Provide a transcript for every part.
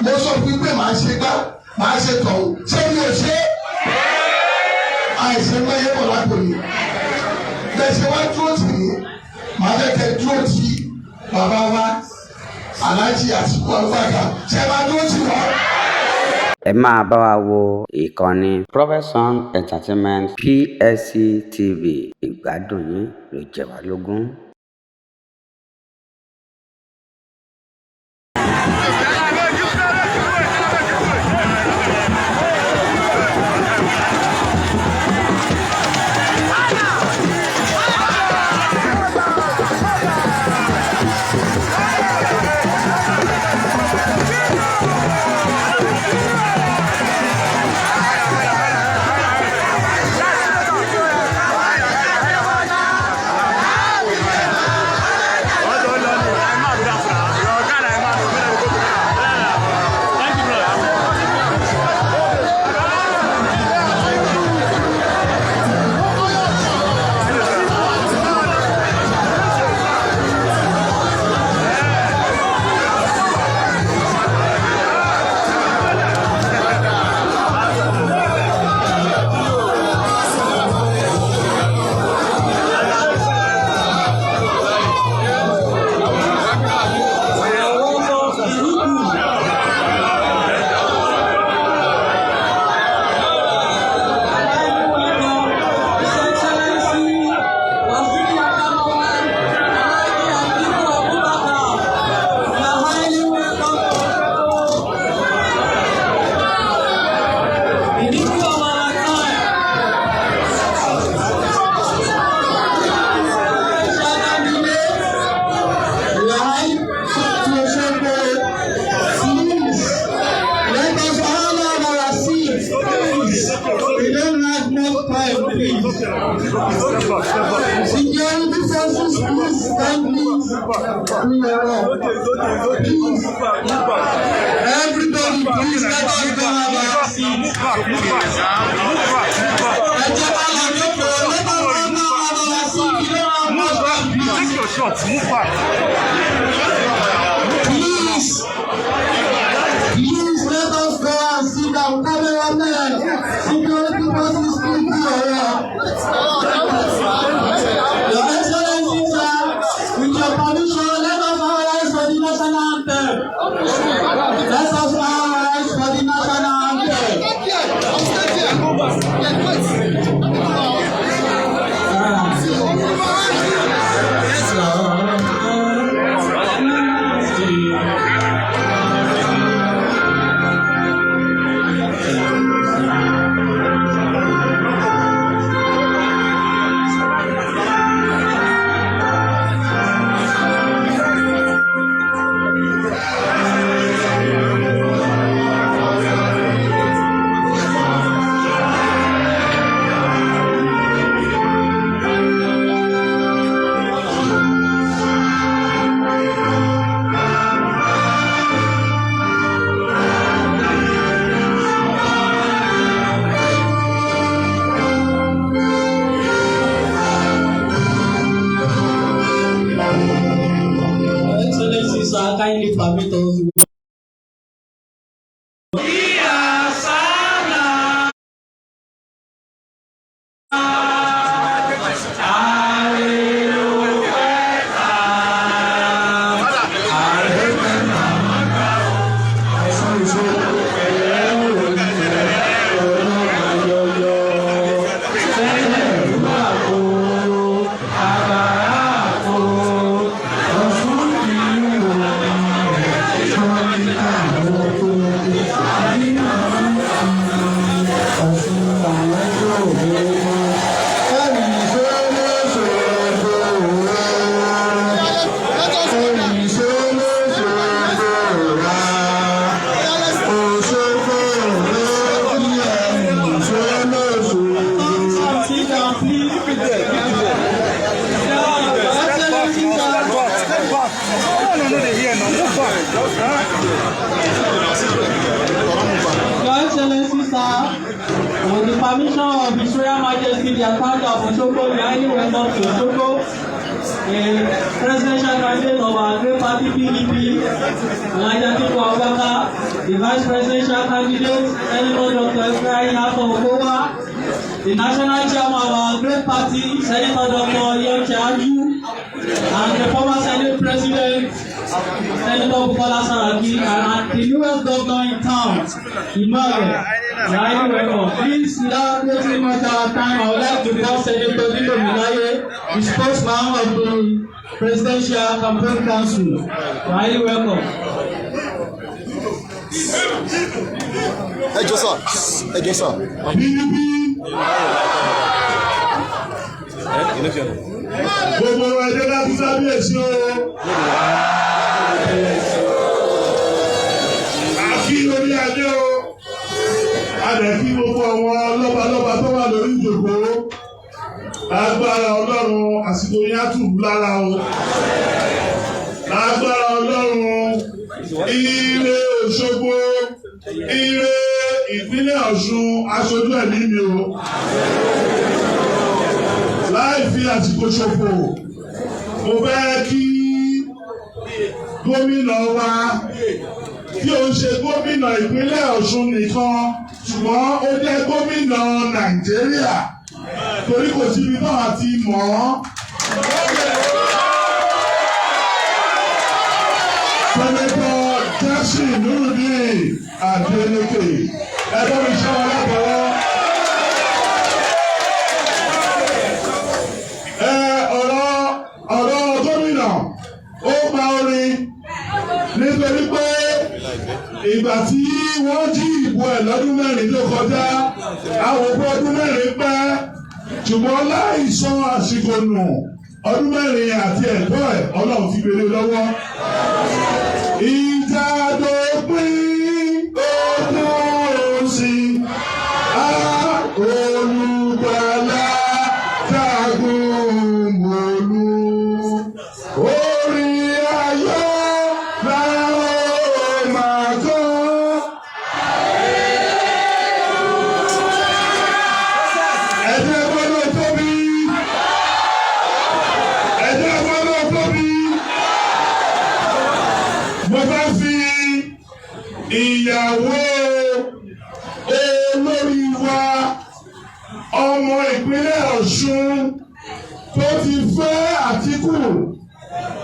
mo sọ fún pé màá ṣe gbá màá ṣe tọ̀hún ṣé mi ò ṣe àìsàn náà yẹ bọ̀ lápò mi bẹ́ẹ̀ ṣe wá dúró tì mí màá fẹ́ kẹ́ dúró tì bàbá wa Alhaji Atiku Abubakar ṣe máa dúró tì wọ́n. Ẹ máa bá wa wo ìkànnì Profession Entertainment PSC TV. Ìgbádùn yín ló jẹ wá lógún. Everybody, please let us go have our seat. Take your shots, move back. Please let us go and sit down. Cameraman, security forces, please Your Excellency, sir, with your permission, let us all rise for the national anthem. Let us all rise for the national anthem. Kindly permit us. With the permission of His Royal Majesty, the Ataoja of Osogbo, we highly welcome to Osogbo a presidential candidate of our great party PDP, Alhaji Atiku Abubakar, the vice presidential candidate, Senator Dr. Ataoja, the national chairman of our great party, Senator Dr. and the former Senate President, Senator Saraki, and the newest governor in town, Emmanuel. Highly welcome. Please, without wasting much of our time, I would like to call Senator Dino Milaye, the spokesman of the Presidential Campaign Council. Highly welcome. Ẹ jọ̀ọ́ sà. Gbogbo ẹjẹ láti sábíyèsí o. Àkí orí adé o. Adẹ̀kí gbogbo àwọn lọ́balọ́ba tó wà lórí ìjòkó. Lágbára Ọlọ́run àsìkò yẹn á tù lára o. Lágbára Ọlọ́run ire Òṣogbo, ire ìpínlẹ̀ Ọ̀ṣun aṣojú ẹ̀mí mi o. Láì fi àsìkò ṣòfò, mo fẹ́ kí gómìnà wa tí ó ń ṣe gómìnà ìpínlẹ̀ Ọ̀ṣun nìkan ṣùgbọ́n ó jẹ́ gómìnà Nàìjíríà torí kò síbi náà ti mọ̀ ọ́. Sẹ́nẹ́tọ̀ Jackson Nurudeen Adeleke ẹgbẹ́ mi ṣe wọn lábọ̀wọ́. Ọ̀rọ̀ gómìnà ó gba orin nítorí pé ìgbà tí wọ́n jí ìbò ẹ̀ lọ́dún mẹ́rin tó kọjá àwọn òpó ọdún mẹ́rin pẹ́ ṣùgbọ́n láì sọ àsìkò nù ọdún mẹ́rin àti ẹ̀tọ́ ẹ̀ Ọlọ́run fi gbélé lọ́wọ́. Ìjà dópin ogun sí olùgbàlà jagun mọ́lú orí ayọ̀ làwọn máa kọ́. Ẹ̀jẹ̀ gbọ́dọ̀ tóbi. Ẹ̀jẹ̀ gbọ́dọ̀ tóbi. Mo fẹ́ fi ìyàwó olórí wa ọmọ ìpínlẹ̀ Ọ̀ṣun tó ti fẹ́ Àtíkù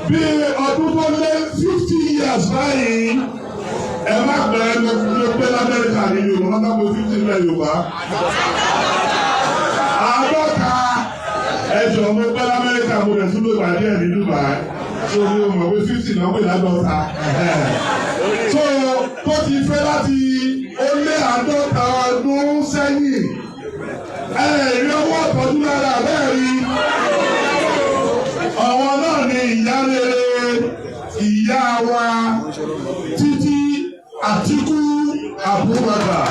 bí ọdún tó lé 50 years báyìí ẹ má gbẹ ló pé l'Amẹ́ríkà ní Yorùbá má gbé 50 lẹ Yorùbá. Àádọ́ta ẹjọ́ mo pẹ́ l'Amẹ́ríkà mo lè tún lè wà díẹ̀ ní Dubai tó ní o mọ̀ pé 50 náà pè lágbọ́ta. Tó ti fẹ́ láti ó lé 50 ọdún sẹ́yìn. Ẹ̀rí owó ọ̀tọ́jú lára bẹ́ẹ̀ rí. Àwọn náà ni ìyá rere ìyá wa Títí Àtíkù Abubakar.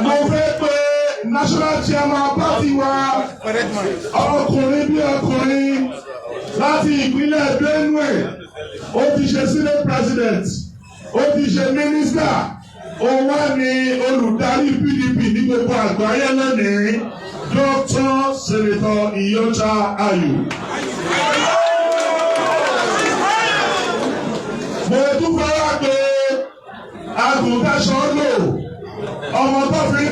Mo fẹ́ pé national chairman party wa ọkùnrin bí ọkùnrin láti ìpínlẹ̀ Benue ó ti ṣe senate president ó ti ṣe minister ó wá ní olùdarí PDP ní gbogbo àgbáyé lónìí Dr. Senator Iyorchia Ayu. Mo tún fara pé agùntàṣọ lò ọmọ tó fi ń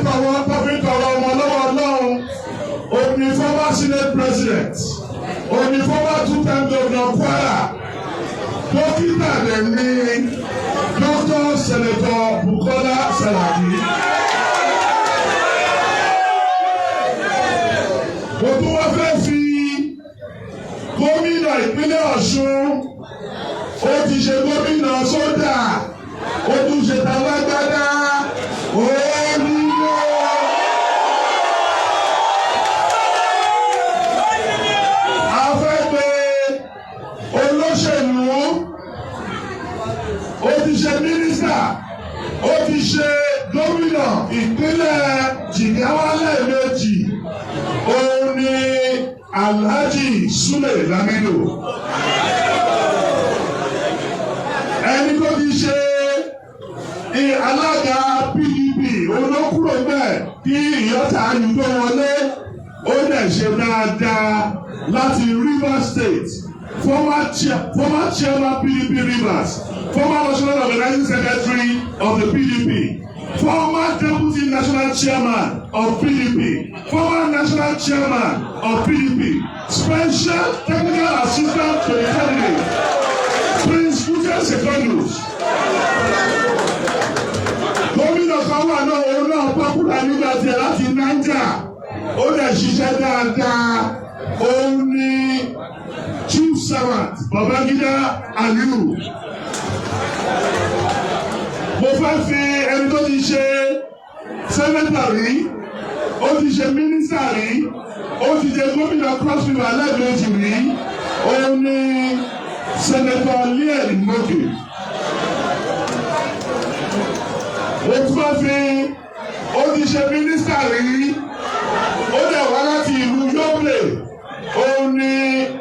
tọrọ ọmọ lọ́wọ́ Ọlọ́run ó ní former senate president ó ní former two-time governor Kwara dókítà dẹ̀ ní Dr. Senator Bukola Saraki. Mo tún wá fẹ́ fi gómìnà ìpínlẹ̀ Ọ̀ṣun ó ti ṣe gómìnà sódà ó tún ṣe talágbádá ó nílò. A fẹ́ pé olóṣèlú ó ti ṣe mínísítà ó ti ṣe gómìnà ìpínlẹ̀ Jigawa lẹ́ẹ̀mejì òun ni Alhaji Sule Lamido. Ẹni tó ti ṣe alága PDP olókùrò bẹ́ẹ̀ kí Ìyọ́ta Ayù tó wọlé ó dẹ̀ ṣe dáadáa láti Rivers State former chairman PDP Rivers, former national organizing secretary of the PDP, former deputy national chairman of PDP, former national chairman of PDP, special technical assistant to the candidate, Prince Uche Secondus. Gómìnà kan wà náà òun náà pọ́pùlà nígbà tí ẹ láti Niger, ó lè ṣiṣẹ́ dáadáa, òun ni chief servant Babangida Aliyu. Mo fẹ́ fi ẹni tó ti ṣe sẹ́nẹ́tà rí, ó ti ṣe mínísítà rí, ó ti ṣe gómìnà Cross River lẹ́ẹ̀mejì rí, òun ni sẹ́nẹ́tà Leon Moke. Mo tún fẹ́ fi ó ti ṣe mínísítà rí, ó dẹ̀ wá láti ìlú Yobe, òun ni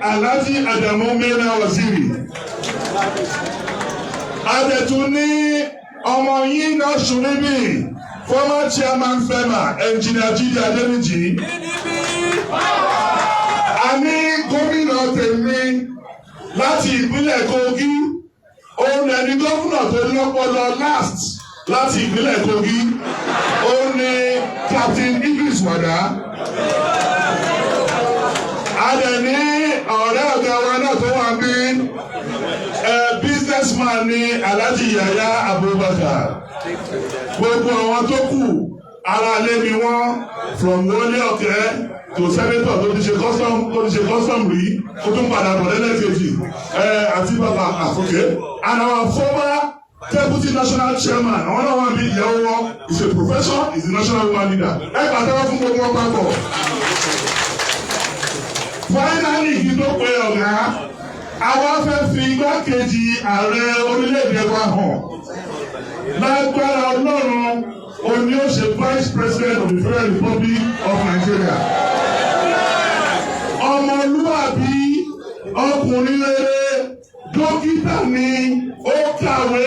Alhaji Adamu Mena Waziri. Adẹ̀tún ní ọmọ yín náà sùn níbí, former chairman FEMA, engineer Jídé Adéníjì. A ní gómìnà tèmi láti ìpínlẹ̀ Kogi, òun ẹni gómìnà tó lọ́pọlọ last láti ìpínlẹ̀ Kogi, òun ni Captain Idris Wada. A dẹ̀ ní ọ̀rẹ́ ọ̀gá wa náà tó wà bí businessman ní Alhaji Yaya Abubakar. Gbogbo àwọn tó kù ara lé ni wọ́n from Wọlé Ọ̀kẹ́ to senator tó ti ṣe custom rí, ó tún padà bọ̀ lẹ́lẹ́kejì àti bàbá àfọ̀kẹ́. And our former deputy national chairman, àwọn náà wà bí ìyàwó wọn, is a professor, is the national woman leader. Ẹ pàtẹ́wọ́ fún gbogbo wọn papọ̀. Finally, kí tó pe ọ̀gá, àwa fẹ́ fi igbákejì ààrẹ orílẹ̀-èdè wa hàn. Lágbára Ọlọ́run, òní ó ṣe vice president of the Federal Republic of Nigeria. Ọmọlúwàbí, ọkùnrin rere, dókítà ni, ó kàwé,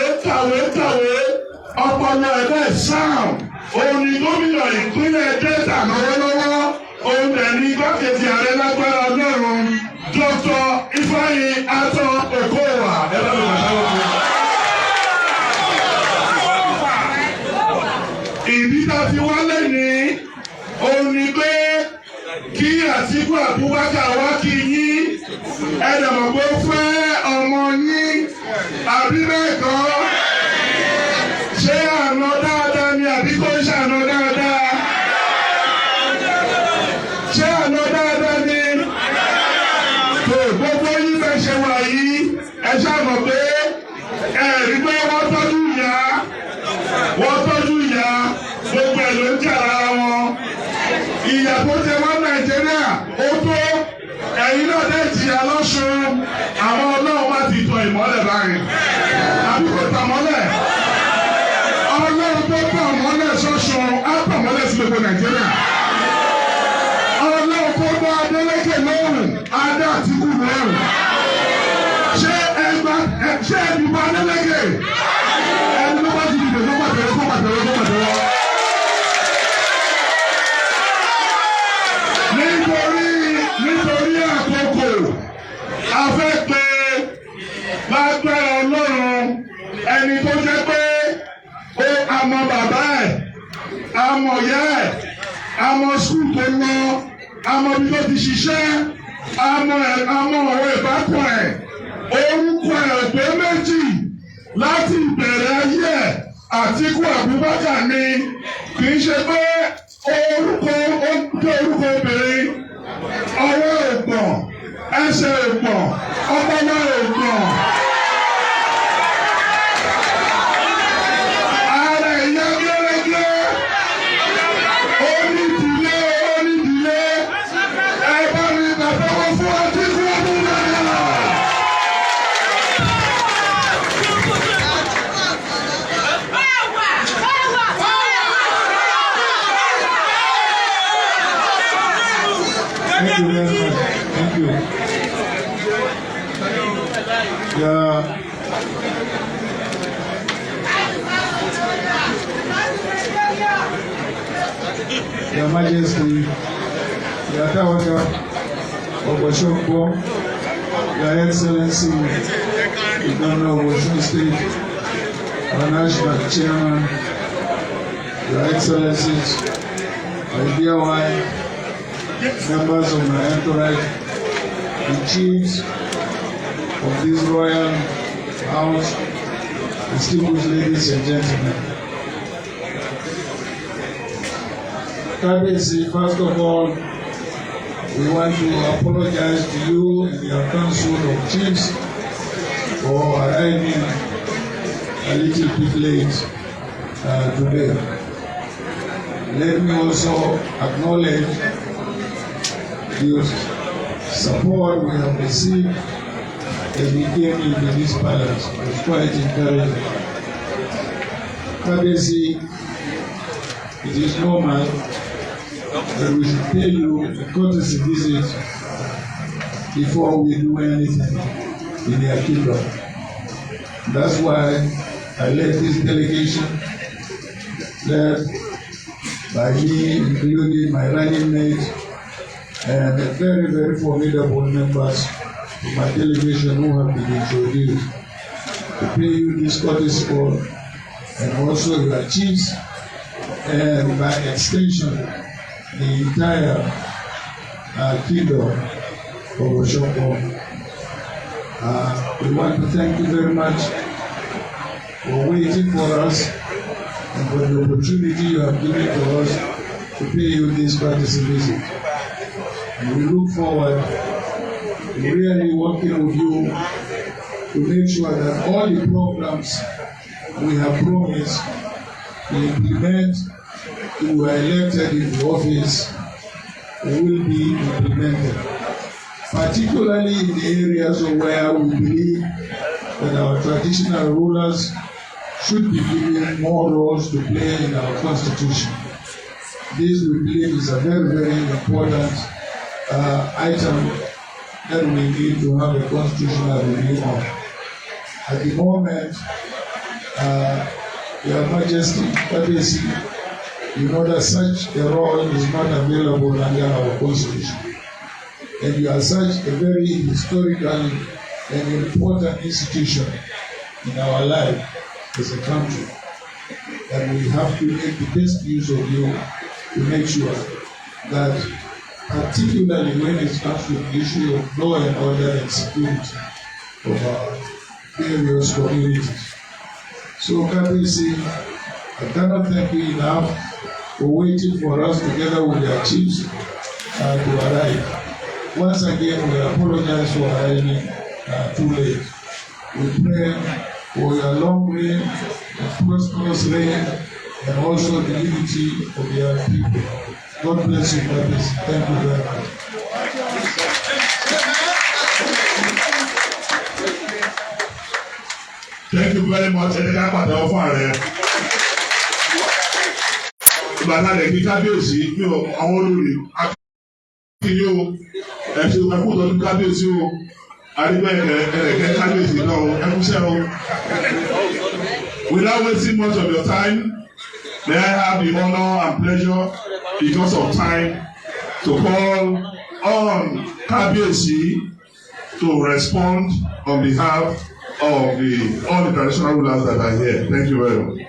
ọpọlọ ẹ̀dá sound. Òun ni gómìnà ìpínlẹ̀ Delta lọ́wọ́lọ́wọ́, òun dẹ̀ ní igbákejì ààrẹ lágbára Ọlọ́run, Dr. Ifeanyi Atọ Okowa. Ìdí tá a fi wálé ní òun ni pé kí Atiku Abubakar wá kí yín, ẹ̀dẹ̀ mọ̀ pé ó fẹ́ ọmọ yín, àbí bẹ́ẹ̀ kọ́? Ṣé àná dáadáa ni àbí kò ṣe àná dáadáa? Ṣé àná dáadáa ni? Gbogbo yín fẹ́ ṣe wà yìí, ẹ ṣàmọ̀ pé ẹ̀rí pé wọ́n tọ́jú ìyá, gbogbo ẹ̀ ló ń jà lára wọn. Ìyà tó jẹ wọ́n Nàìjíríà ó tó, ẹ̀yin náà dé jìyà lọ́sùn, àwọn Ọlọ́run wá ti tọ ìmọ́lẹ̀ báyìí. Àbí kò tà mọ́lẹ̀? Ọlọ́run tó tọ̀ mọ́lẹ̀ sọ́sùn á tọ̀ mọ́lẹ̀ sí gbogbo Nàìjíríà. Ọlọ́run tó bá Adélékè lóhùn, Adé Àtíkù lóhùn. Ṣé ẹ̀dùnmọ́ Adélékè? Ẹni ló bá ti dìbò tó pàtẹ́wọ́. Nítorí àkókò, a fẹ́ pé lágbára Ọlọ́run ẹni tó jẹ́ pé ó àmọ́ bàbá ẹ̀, àmọ́ ìyá ẹ̀, àmọ́ skul tó lọ, àmọ́ bí tó ti ṣiṣẹ́, àmọ́ ọ̀rọ̀ ìbátan ẹ̀, orúkọ ẹ̀ pé méjì láti ìbẹ̀rẹ̀ ayé ẹ̀. Atiku Abubakar ni, kì í ṣe pé orúkọ obìnrin, ọwọ́ ògbọ̀n, ẹsẹ̀ ògbọ̀n, ọpọlọ ògbọ̀n. Ààrẹ ìyá gẹ́gẹ́, onídìílé, ẹ bá mi bàtọ́wọ́ fún Atiku Abubakar. Thank you very much. Thank you. Your Majesty, the Ataoja of Osogbo Your Excellency, the Governor of Osun State, our National Chairman, Your Excellencies, my dear wife, members of my entourage, the chiefs of this royal house, distinguished ladies and gentlemen. Kabiyesi, first of all, we want to apologize to you and your council of chiefs for arriving a little bit late today. Let me also acknowledge the support we have received as we came into this palace. It was quite encouraging. Kabiyesi, it is normal that we should pay you a courtesy visit before we do anything in your kingdom. That's why I led this delegation, led by me, including my running mate, and very, very formidable members of my delegation who have been introduced to pay you this courtesy call, and also your chiefs, and by extension, the entire kingdom of Osogbo. We want to thank you very much for waiting for us and for the opportunity you have given to us to pay you this courtesy visit. And we look forward to really working with you to make sure that all the programs we have promised we implement who were elected into office will be implemented, particularly in the areas where we believe that our traditional rulers should be given more roles to play in our constitution. This, we believe, is a very, very important item that we need to have a constitutional review on. At the moment, Your Majesty, Kabiyesi, you know that such a role is not available under our constitution. And you are such a very historical and important institution in our life as a country that we have to make the best use of you to make sure that, particularly when it comes to the issue of law and order and security of our various communities. So, Kabiyesi, I cannot thank you enough for waiting for us together with their chiefs to arrive. Once again, we apologize for arriving too late. We pray for your long reign, and prosperous reign, and also the unity of your people. God bless you, brothers. Thank you very much. Thank you very much. Ìgbàlá rẹ̀ kí kábíyèsí ní àwọn olórí akínyó ẹ̀ṣẹ̀ ẹ̀kú tọ́jú kábíyèsí o àrígbẹ̀kẹ̀ ẹ̀rẹ̀kẹ́ kábíyèsí náà ẹ̀kúṣẹ́ o. Without wasting much of your time, may I have the honor and pleasure, because of time, to call on kábíyèsí to respond on behalf of all the traditional rulers that are here. Thank you very much.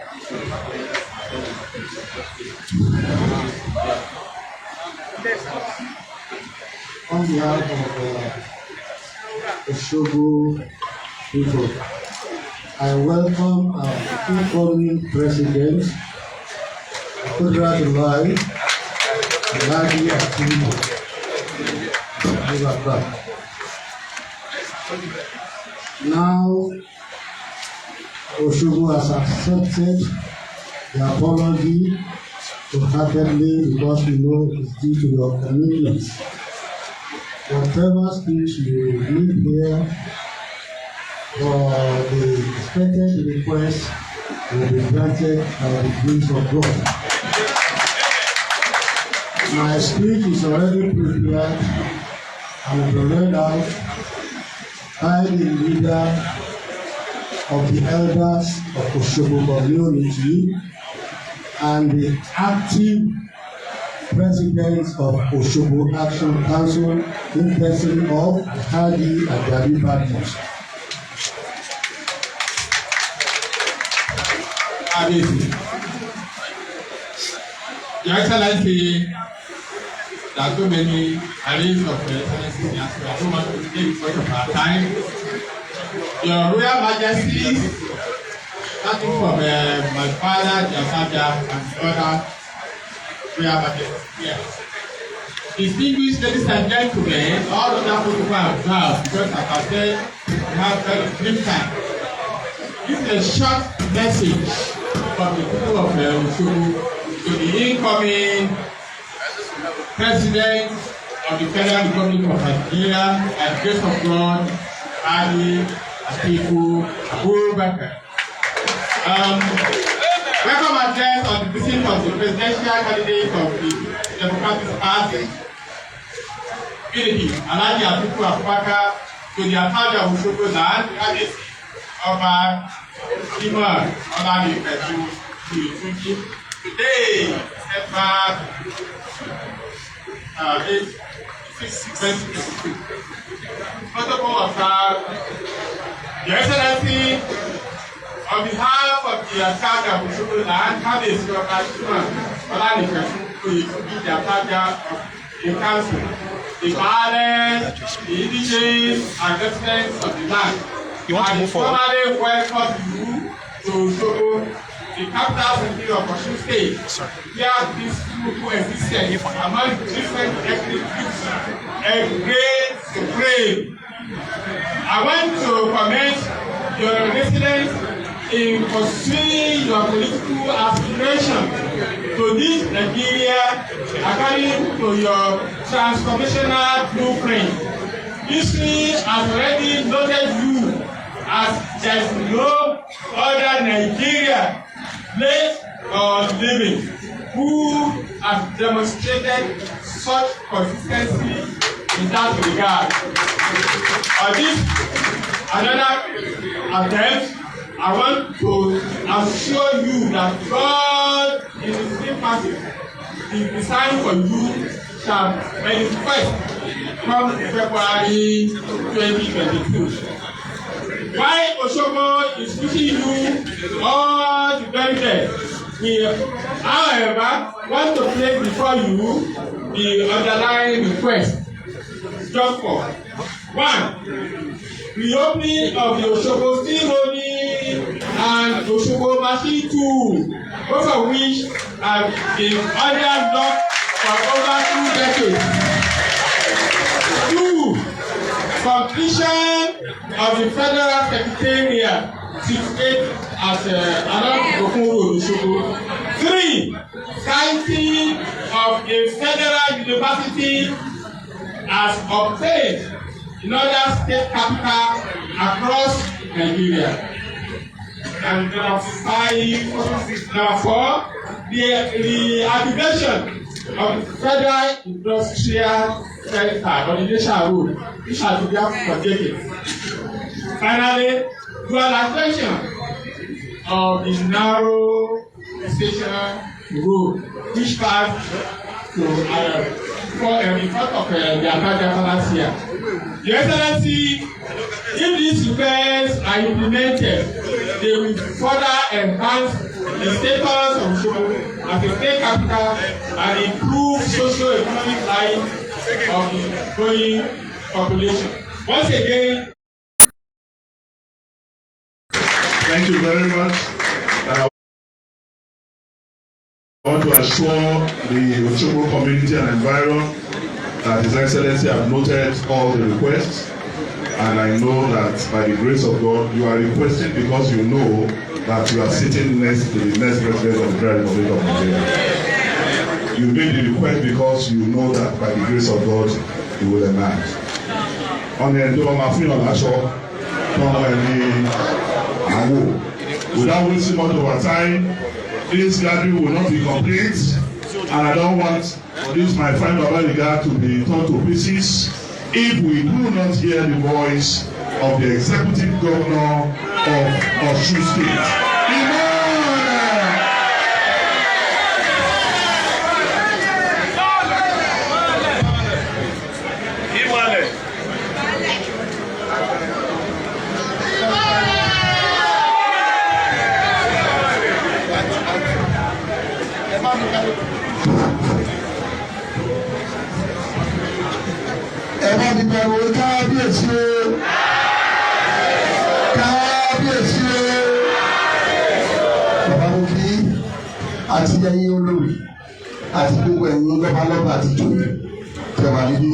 On behalf of Osogbo people, I welcome our incoming president, Ataoja, Atiku. Now, Osogbo has accepted the apology wholeheartedly because we know it's due to your commitments. Whatever speech you give here for the expected request will be granted by the grace of God. My speech is already prepared and will be read out by the leader of the elders of Osogbo community and the active President of Osogbo Action Council, in person of Hadi Adabi Badmus. Your Excellency, there are so many arrays of excellencies here, so I don't want to take much of our time. Your Royal Majesty, starting from my father, the Ataoja, and the other Royal Majesty here. Distinguished ladies and gentlemen, all of that people are observed because, as I said, we have very brief time. This is a short message from the people of Osogbo to the incoming President of the Federal Republic of Nigeria, and grace of God, Osogbo Atiku Abubakar. Welcome address on the visit of the presidential candidate of the Democratic Party, PDP, Alhaji Atiku Abubakar, to the Ataoja Osogbo land, Kábíyèsí Ọba Imam Ọlánípẹ̀tù Oyètúnjí. Today, September 8, 2022. Protocol of Your Excellency, on behalf of the Ataoja Osogbo land, Kábíyèsí Ọba Imam Ọlánípẹ̀tù Oyètúnjí, the Ataoja of the Council, the parents, the indigenous and residents of the land, you want to move forward? I formally welcome you to Osogbo, the capital city of Osun State, where this coexistence among different ethnic groups reigns supreme. I want to commend your residents in pursuing your political aspiration to this Nigeria according to your transformational blueprint. History has already noted you as there is no other Nigeria, late or living, who has demonstrated such consistency in that regard. On this another attempt, I want to assure you that God in His sympathy is designed for you shall manifest come February 2022. While Osogbo is wishing you all the very best, we, however, want to place before you the underlying request. Just for one, reopening of the Osogbo Steel Rolling and Osogbo Machine 2, both of which have been under lock for over 2 decades. Two, completion of the Federal Secretariat situated at along Okun Road, Osogbo. 3, siting of a federal university as obtained in other state capitals across Nigeria. And number 4, the activation of the Federal Industrial Center on the National Road, which has been there for decades. Finally, dualization of the narrow station road, which passed to in front of the Ataoja Palace here. Your Excellency, if these repairs are implemented, they will further enhance the status of Osogbo as a state capital and improve socio-economic life of the growing population. Once again, Thank you very much. I want to assure the Osogbo community and environment that His Excellency have noted all the requests, and I know that by the grace of God you are requesting because you know that you are sitting next to the next president of the Federal Republic of Nigeria. You made the request because you know that by the grace of God you will emerge. On the end of my funeral, without wasting much of our time, this gathering will not be complete, and I don't want this my friend Babaliga to be torn to pieces if we do not hear the voice of the executive governor of Osun State. kábíyèsí bàbá mo kí àti ẹ̀yin olórí àti gbogbo ẹ̀yin lọ́balọ́ba àti jòyè tẹ̀wá níbí.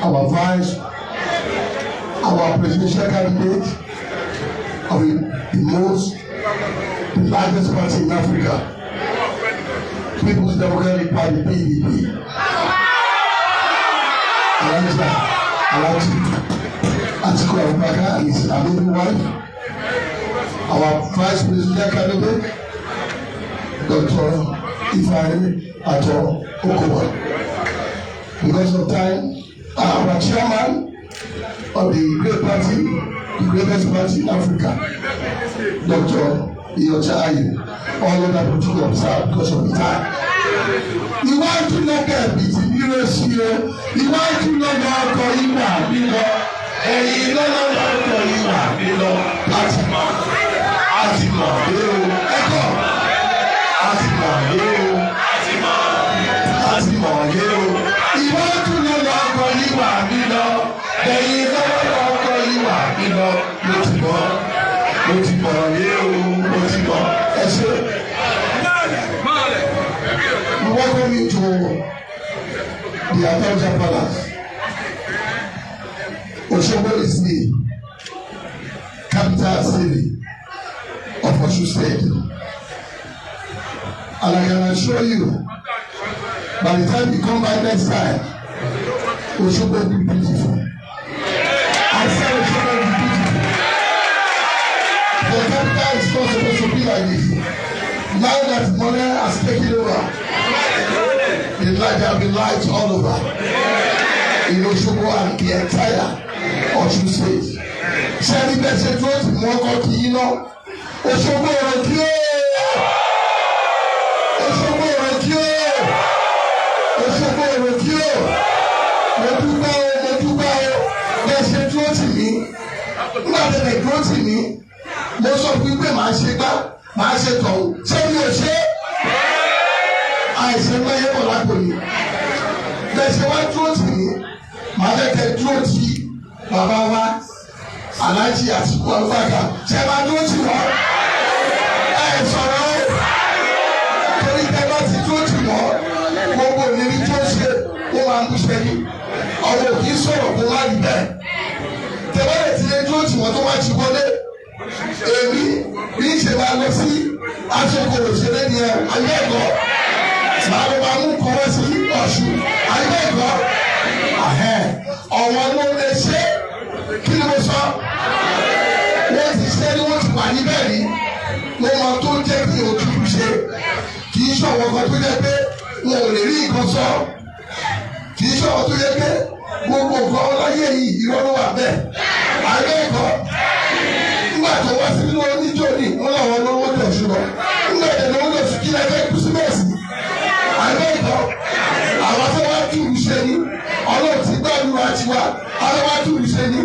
Our vice, our presidential candidate of the largest party in Africa, People's Democratic Party (PDP), Ataoja Atiku and his amazing wife, our vice presidential candidate, Dr. Ataoja. Because of time, our chairman of the great party, the greatest party in Africa, Dr. Ataoja, all other people to observe because of the time. Iwájú lọ́kẹ́ bìtì nílé sí o, iwájú lọ́nà ọkọ̀ ìwà bílọ, ẹ̀yìn lọ́nà ọkọ̀ ìwà bílọ, àtìmọ̀ dé o, ẹ̀kọ́ àtìmọ̀ dé o, àtìmọ̀ dé o, iwájú lọ́nà ọkọ̀ ìwà bílọ, ẹ̀yìn lọ́nà ọkọ̀ ìwà bílọ, mo ti mọ̀ dé o, mo ti mọ̀ ẹ ṣe. We welcome you to the Ataoja Palace. Osogbo is the capital city of Osun State. And I can assure you, by the time you come by next time, Osogbo will be beautiful. I said Osogbo will be beautiful. The capital is not supposed to be like this. Now that money has taken over, there will be lights all over in Osogbo and the entire Osun State. Sẹ́ni bẹ́ẹ̀ ṣe tó ti mú ọkọ̀ kì í ná. Osogbo rẹ̀ kí ó. Osogbo rẹ̀ kí ó. Osogbo rẹ̀ kí ó. Mo dúpẹ́ o, bẹ́ẹ̀ ṣe tó ti mí. Nígbà tẹ̀lé tó ti mí, mo sọ fún pé màá ṣe gbá, màá ṣe tọ̀hún. Ṣé mi ò ṣe é? Àìsàn máa yẹ wọ̀ lápò ni. Bẹ́ẹ̀ ṣe wá dúró tì mí, màá fẹ́ kẹ́ dúró tì bàbá wa Alhaji Atiku Abubakar. Ṣé máa dúró tì wọ́n? Ẹ sọ̀rọ̀ o. Torí tẹ́ bá ti dúró tì wọ́n, gbogbo ìlérí tó ṣe ó máa ń bú sẹ́yìn. Ọ̀rọ̀ kì í sọ̀rọ̀ kó má rí bẹ́ẹ̀. Tẹ́ bá lè ti lè dúró tì wọ́n tó wá ti wọlé. Èmi bí ń ṣe máa lọ sí aṣọ́kò òṣèré ni ẹ̀ ayé ẹ̀kọ́. Màá máa mú kọ́wọ́ sí Ọ̀ṣun ayé ẹ̀kọ́. Ọ̀wọ́n ló lè ṣe kí ni mo sọ? Wọ́n ti ṣe ni wọ́n ti wà níbẹ̀ rí. Mo mọ tó jẹ́ kí òtútù ṣe. Kì í ṣọ̀wọ́ kan tó jẹ́ pé wọn ò lè rí nǹkan sọ. Kì í ṣọ̀wọ́ tó jẹ́ pé gbogbo nǹkan ọláyé yìí irọ́ ló wà bẹ́ẹ̀. Ayé ẹ̀kọ́. Nígbà tó wá sí nínú oníjó ni wọ́n làwọn olówó tẹ̀ ṣùgbọ́n. Nígbà tó lówó tẹ̀ ṣùgbọ́n kí lẹ́fẹ̀ẹ́ kú sí mẹ́sì. Ayé ẹ̀kọ́. Àwọn tó wá túrú ṣe ni. Ọlọ́run ti gbàdúrà tiwa. Àwọn wá túrú ṣe ni.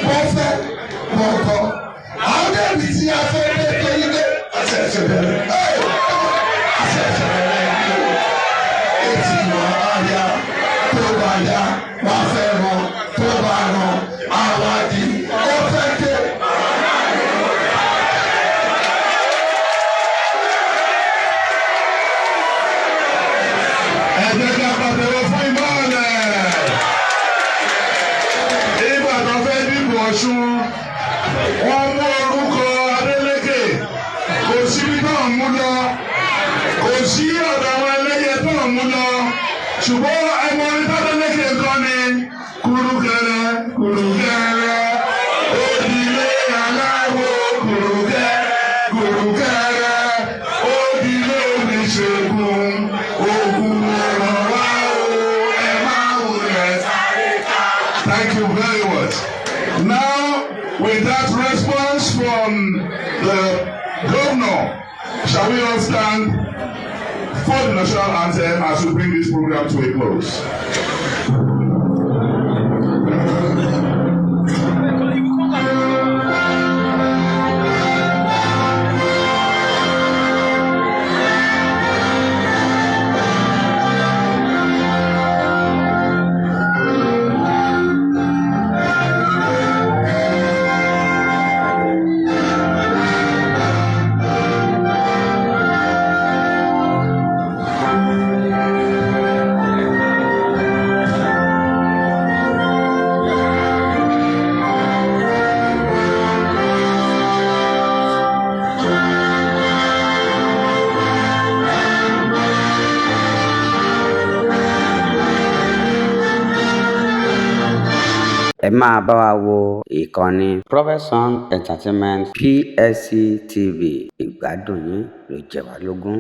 Wọ́n fẹ́ wọ́n kọ́. Àwọn débi tí a fẹ́ dé tó yí dé. Àṣẹ ẹ̀ṣẹ̀ bẹ̀rẹ̀. Àṣẹ ẹ̀ṣẹ̀ bẹ̀rẹ̀ ni o. Etí wọn á yá. Tó bá yá, wọ́n fẹ́ rán. Tó bá rán, àwa di. Ó fẹ́ dé. Ẹ̀jẹ̀ ká pàtẹ́wọ́ fún ìmọ̀lẹ̀. Ìgbà tó fẹ́ dìbò Ọ̀ṣun, wọ́n mú orúkọ Adeleke. Kò síbi náà mú lọ. Kò sí ọ̀dọ̀ àwọn ẹlẹ́yẹ náà mú lọ. Ṣùgbọ́n ẹmọ orí Adeleke kan ni kùrùkẹrẹ kùrùkẹrẹ. Òdìlé aláwo kùrùkẹrẹ kùrùkẹrẹ. Òdìlé oníṣègùn ogun ọ̀rọ̀ wa o ẹ máa wulẹ̀ sáré ká. Thank you very much. Now, with that response from the governor, shall we all stand for the national anthem as we bring this program to a close? ẹ máa bá wa wo ìkànnì Profession Entertainment PSC TV. Ìgbádùn yín ló jẹ wá lógún.